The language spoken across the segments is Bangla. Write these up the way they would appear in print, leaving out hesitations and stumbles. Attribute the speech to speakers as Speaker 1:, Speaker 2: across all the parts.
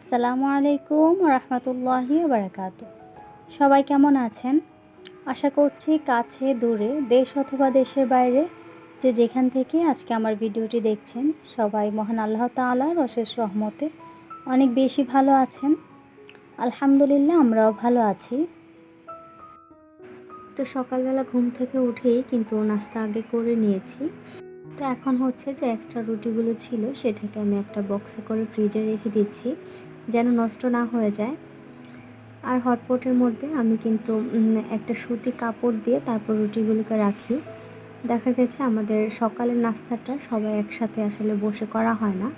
Speaker 1: আসসালামু আলাইকুম রহমতুল্লাহি বারাকাতু। সবাই কেমন আছেন? আশা করছি কাছে দূরে দেশ অথবা দেশের বাইরে যে যেখান থেকে আজকে আমার ভিডিওটি দেখছেন সবাই মহান আল্লাহ তাআলার অশেষ রহমতে অনেক বেশি ভালো আছেন। আলহামদুলিল্লাহ আমরাও ভালো আছি। তো সকালবেলা ঘুম থেকে উঠেই কিন্তু নাস্তা আগে করে নিয়েছি। তো এখন হচ্ছে যে এক্সট্রা রুটিগুলো ছিল সেটাকে আমি একটা বক্সে করে ফ্রিজে রেখে দিচ্ছি যেন নষ্ট না হয়ে যায়। আর হটপটের মধ্যে আমি কিন্তু একটা সুতি কাপড় দিয়ে তারপর রুটিগুলোকে রাখি। দেখা গেছে আমাদের সকালের নাস্তাটা সবাই একসাথে আসলে বসে করা হয় না,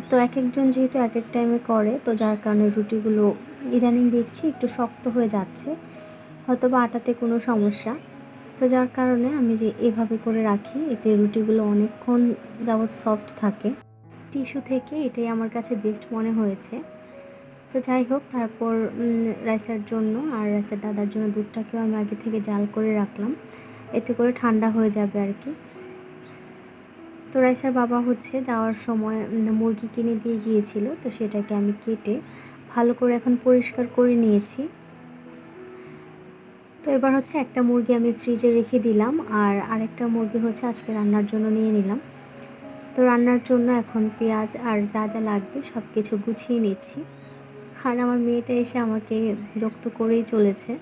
Speaker 1: তো এক একজন যেহেতু এক এক টাইমে করে, তো যার কারণে রুটিগুলো ইদানিং দেখছি একটু শক্ত হয়ে যাচ্ছে, হয়তো বা আটাতে কোনো সমস্যা। তো যার কারণে আমি যে এভাবে করে রাখি, এতে রুটিগুলো অনেকক্ষণ যাবৎ সফট থাকে। টিস্যু থেকে এটাই আমার কাছে বেস্ট মনে হয়েছে। তো যাই হোক, তারপর রাইসার জন্য আর রাইসার দাদার জন্য দুধটাকেও আমি আগে থেকে জাল করে রাখলাম, এতে করে ঠান্ডা হয়ে যাবে আর কি। তো রাইসার বাবা হচ্ছে যাওয়ার সময় মুরগি কিনে দিয়ে গিয়েছিল, তো সেটাকে আমি কেটে ভালো করে এখন পরিষ্কার করে নিয়েছি। তো এবার হচ্ছে একটা মুরগি আমি ফ্রিজে রেখে দিলাম, আর আরেকটা মুরগি হচ্ছে আজকে রান্নার জন্য নিয়ে নিলাম। তো রান্নার জন্য এখন পেঁয়াজ আর যা যা লাগবে সব কিছু গুছিয়ে নিচ্ছি। আর আমার মেয়েটা এসে আমাকে বিরক্ত করেই চলেছে।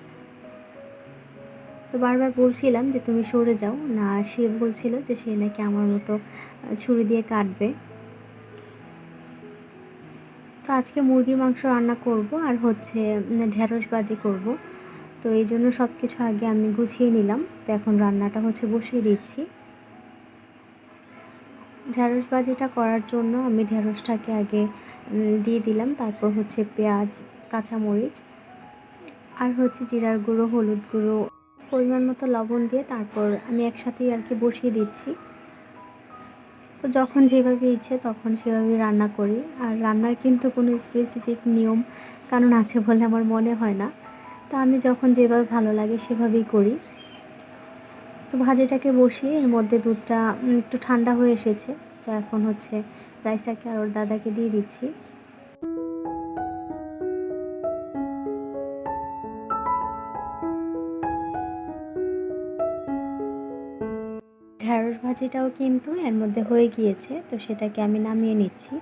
Speaker 1: তো বারবার বলছিলাম যে তুমি সরে যাও না, সে বলছিল যে সে নাকি আমার মতো ছুরি দিয়ে কাটবে। তো আজকে মুরগির মাংস রান্না করব আর হচ্ছে ঢেঁড়স ভাজি করব। তো এই জন্য সব কিছু আগে আমি গুছিয়ে নিলাম। তো এখন রান্নাটা হচ্ছে বসিয়ে দিচ্ছি। ঢেঁড়স ভাজিটা করার জন্য আমি ঢেঁড়সটাকে আগে দিয়ে দিলাম, তারপর হচ্ছে পেঁয়াজ, কাঁচামরিচ আর হচ্ছে জিরার গুঁড়ো, হলুদ গুঁড়ো, পরিমাণ মতো লবণ দিয়ে তারপর আমি একসাথেই আর কি বসিয়ে দিচ্ছি। তো যখন যেভাবে ইচ্ছে তখন সেভাবেই রান্না করি, আর রান্নার কিন্তু কোনো স্পেসিফিক নিয়ম কানুন আছে বলে আমার মনে হয় না। তো আমি যখন যেভাবে ভালো লাগে সেভাবেই করি। তো ভাজিটাকে বসিয়ে এর মধ্যে দুধটা একটু ঠান্ডা হয়ে এসেছে। তো এখন হচ্ছে রাইসাকে আর ওর দাদাকে দিয়ে দিচ্ছি। ঢেঁড়স ভাজিটাও কিন্তু এর মধ্যে হয়ে গিয়েছে, তো সেটাকে আমি নামিয়ে নিচ্ছি।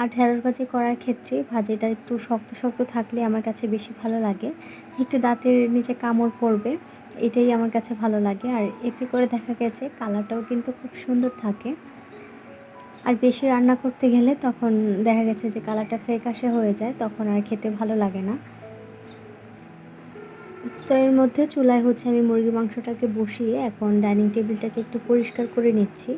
Speaker 1: আর ঢেঁড়স ভাজি করার ক্ষেত্রে ভাজিটা একটু শক্ত শক্ত থাকলে আমার কাছে বেশি ভালো লাগে, একটু দাঁতের নিচে কামড় পড়বে, এটাই আমার কাছে ভালো লাগে। আর এতে করে দেখা গেছে কালারটাও কিন্তু খুব সুন্দর থাকে। আর বেশি রান্না করতে গেলে তখন দেখা গেছে যে কালারটা ফ্যাকাশে হয়ে যায়, তখন আর খেতে ভালো লাগে না। তো এর মধ্যে চুলায় হচ্ছে আমি মুরগি মাংসটাকে বসিয়ে এখন ডাইনিং টেবিলটাকে একটু পরিষ্কার করে নিচ্ছি।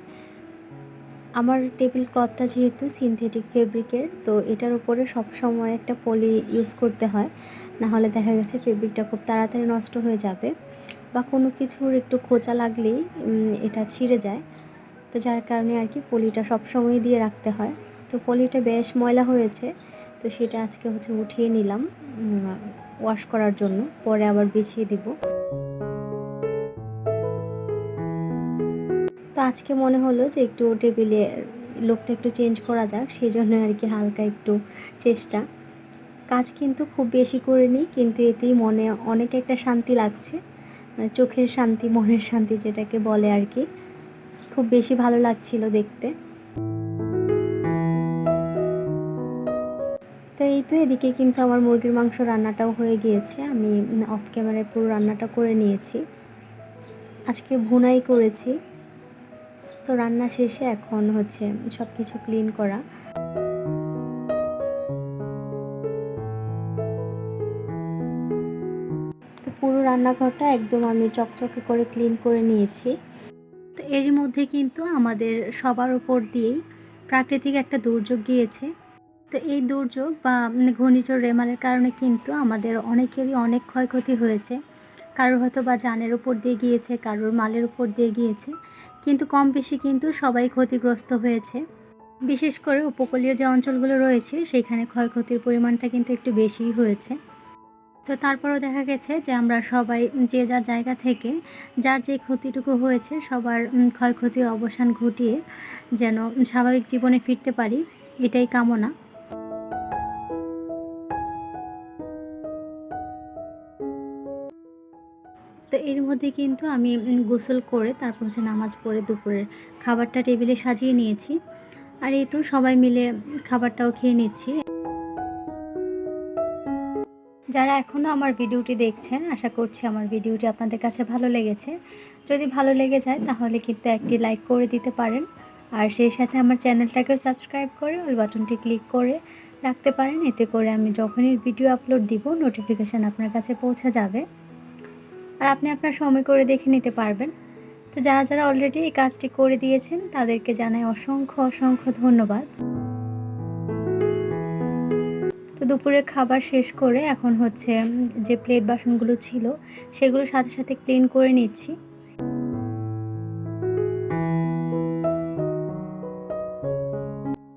Speaker 1: আমার টেবিল ক্লথটা যেহেতু সিনথেটিক ফেব্রিকের, তো এটার উপরে সবসময় একটা পলি ইউজ করতে হয়, না হলে দেখা গেছে ফেব্রিকটা খুব তাড়াতাড়ি নষ্ট হয়ে যাবে বা কোনো কিছুর একটু খোঁচা লাগলেই এটা ছিঁড়ে যায়। তো যার কারণে আর কি পলিটা সবসময় দিয়ে রাখতে হয়। তো পলিটা বেশ ময়লা হয়েছে, তো সেটা আজকে হচ্ছে উঠিয়ে নিলাম ওয়াশ করার জন্য, পরে আবার বিছিয়ে দিব। তো আজকে মনে হলো যে একটু টেবিলে লুকটা একটু চেঞ্জ করা যাক, সেই জন্য আর কি হালকা একটু চেষ্টা। কাজ কিন্তু খুব বেশি করিনি, কিন্তু এতেই মনে অনেক একটা শান্তি লাগছে, মানে চোখের শান্তি, মনের শান্তি যেটাকে বলে আর কি। খুব বেশি ভালো লাগছিল দেখতে। তো এই তো এদিকে কিন্তু আমার মুরগির মাংস রান্নাটাও হয়ে গিয়েছে। আমি অফ ক্যামেরায় পুরো রান্নাটা করে নিয়েছি। আজকে ভুনাই করেছি। তো রান্না শেষে এখন হচ্ছে সব কিছু ক্লিন করা। তো পুরো রান্নাঘরটা একদম আমি চকচকে করে ক্লিন করে নিয়েছি। তো এরই মধ্যে কিন্তু আমাদের সবার উপর দিয়েই প্রাকৃতিক একটা দুর্যোগ গিয়েছে। তো এই দুর্যোগ বা ঘূর্ণিঝড় রেমালের কারণে কিন্তু আমাদের অনেকেরই অনেক ক্ষয়ক্ষতি হয়েছে। কারোর হয়তো বা জানের উপর দিয়ে গিয়েছে, কারোর মালের উপর দিয়ে গিয়েছে, কিন্তু কম বেশি কিন্তু সবাই ক্ষতিগ্রস্ত হয়েছে। বিশেষ করে উপকূলীয় যে অঞ্চলগুলো রয়েছে সেখানে ক্ষয়ক্ষতির পরিমাণটা কিন্তু একটু বেশিই হয়েছে। তো তারপরেও দেখা গেছে যে আমরা সবাই যে যার জায়গা থেকে যার যে ক্ষতিটুকু হয়েছে সবার ক্ষয়ক্ষতির অবসান ঘটিয়ে যেন স্বাভাবিক জীবনে ফিরতে পারি, এটাই কামনা। তো এর মধ্যে কিন্তু আমি গোসল করে তারপর হচ্ছে নামাজ পড়ে দুপুরের খাবারটা টেবিলে সাজিয়ে নিয়েছি। আর এই তো সবাই মিলে খাবারটাও খেয়ে নিচ্ছি। যারা এখনও আমার ভিডিওটি দেখছেন, আশা করছি আমার ভিডিওটি আপনাদের কাছে ভালো লেগেছে। যদি ভালো লেগে যায় তাহলে কিন্তু একটি লাইক করে দিতে পারেন, আর সেই সাথে আমার চ্যানেলটাকেও সাবস্ক্রাইব করে ওই বাটনটি ক্লিক করে রাখতে পারেন। এতে করে আমি যখনই ভিডিও আপলোড দিব নোটিফিকেশান আপনার কাছে পৌঁছে যাবে, আর আপনি আপনার সময় করে দেখে নিতে পারবেন। তো যারা যারা অলরেডি এই কাজটি করে দিয়েছেন তাদেরকে জানাই অসংখ্য অসংখ্য ধন্যবাদ। তো দুপুরের খাবার শেষ করে এখন হচ্ছে যে প্লেট বাসনগুলো ছিল সেগুলো সাথে সাথে ক্লিন করে নিচ্ছি।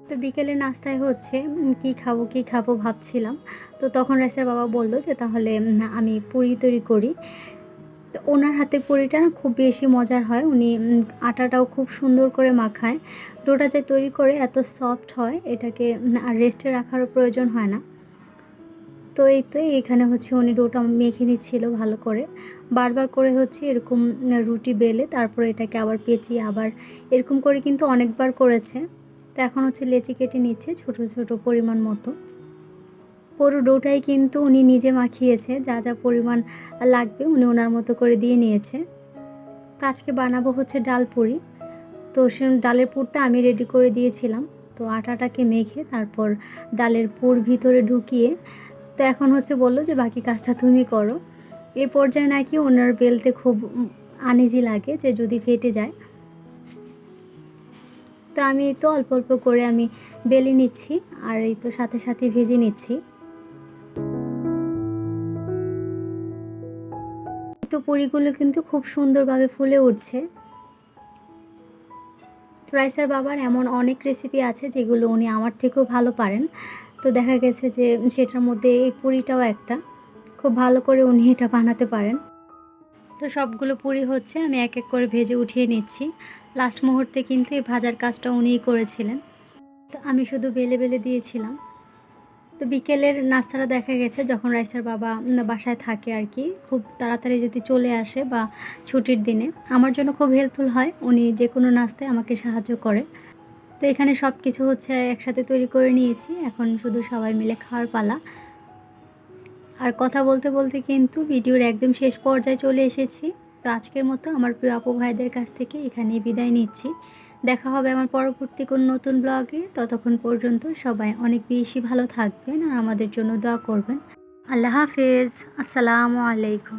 Speaker 1: তো বিকেলে নাস্তায় হচ্ছে কি খাবো ভাবছিলাম। তো তখন রাইসার বাবা বলল যে তাহলে আমি পুরি তৈরি করি। তো ওনার হাতের পুরিটা না খুব বেশি মজার হয়। উনি আটাটাও খুব সুন্দর করে মাখায়। ডোটা যে তৈরি করে এত সফট হয়, এটাকে আর রেস্টে রাখারও প্রয়োজন হয় না। তো এই তো এখানে হচ্ছে উনি ডোটা মেখে নিচ্ছিল ভালো করে। বারবার করে হচ্ছে এরকম রুটি বেলে তারপরে এটাকে আবার পেঁচিয়ে আবার এরকম করে কিন্তু অনেকবার করেছে। তো এখন হচ্ছে লেচি কেটে নিচ্ছে ছোট ছোট পরিমাণ মতো। পুরো ডোটাই কিন্তু উনি নিজে মাখিয়েছে, যা যা পরিমাণ লাগবে উনি ওনার মতো করে দিয়ে নিয়েছে। তো আজকে বানাবো হচ্ছে ডাল পুরি। তো সে ডালের পুরটা আমি রেডি করে দিয়েছিলাম। তো আটাটাকে মেখে তারপর ডালের পুর ভিতরে ঢুকিয়ে তো এখন হচ্ছে বলল যে বাকি কাজটা তুমি করো। এ পর্যায়ে নাকি ওনার বেলতে খুব আনইজি লাগে, যে যদি ফেটে যায়। তো আমি তো অল্প অল্প করে আমি বেলে নিচ্ছি, আর এই তো সাথে সাথে ভেজে নিচ্ছি। তো পুরিগুলো কিন্তু খুব সুন্দরভাবে ফুলে উঠছে। তো রাইসার বাবার এমন অনেক রেসিপি আছে যেগুলো উনি আমার থেকেও ভালো পারেন। তো দেখা গেছে যে সেটার মধ্যে এই পুরিটাও একটা, খুব ভালো করে উনি এটা বানাতে পারেন। তো সবগুলো পুরি হচ্ছে আমি এক এক করে ভেজে উঠিয়ে নিচ্ছি। লাস্ট মুহূর্তে কিন্তু এই ভাজার কাজটা উনিই করেছিলেন। তো আমি শুধু বেলে বেলে দিয়েছিলাম। তো বিকেলের নাস্তাটা দেখা গেছে যখন রাইসার বাবা বাসায় থাকে আর কি, খুব তাড়াতাড়ি যদি চলে আসে বা ছুটির দিনে আমার জন্য খুব হেল্পফুল হয়। উনি যে কোনো নাস্তায় আমাকে সাহায্য করে। তো এখানে সব কিছু হচ্ছে একসাথে তৈরি করে নিয়েছি, এখন শুধু সবাই মিলে খাওয়ার পালা। আর কথা বলতে বলতে কিন্তু ভিডিওর একদম শেষ পর্যায়ে চলে এসেছি। তো আজকের মতো আমার প্রিয় আপু ভাইদের কাছ থেকে এখানেই বিদায় নিচ্ছি। দেখা হবে আমার পরবর্তী কোনো নতুন ব্লগে। ততক্ষণ পর্যন্ত সবাই অনেক বেশি ভালো থাকবেন আর আমাদের জন্য দোয়া করবেন। আল্লাহ হাফেজ। আসসালামু আলাইকুম।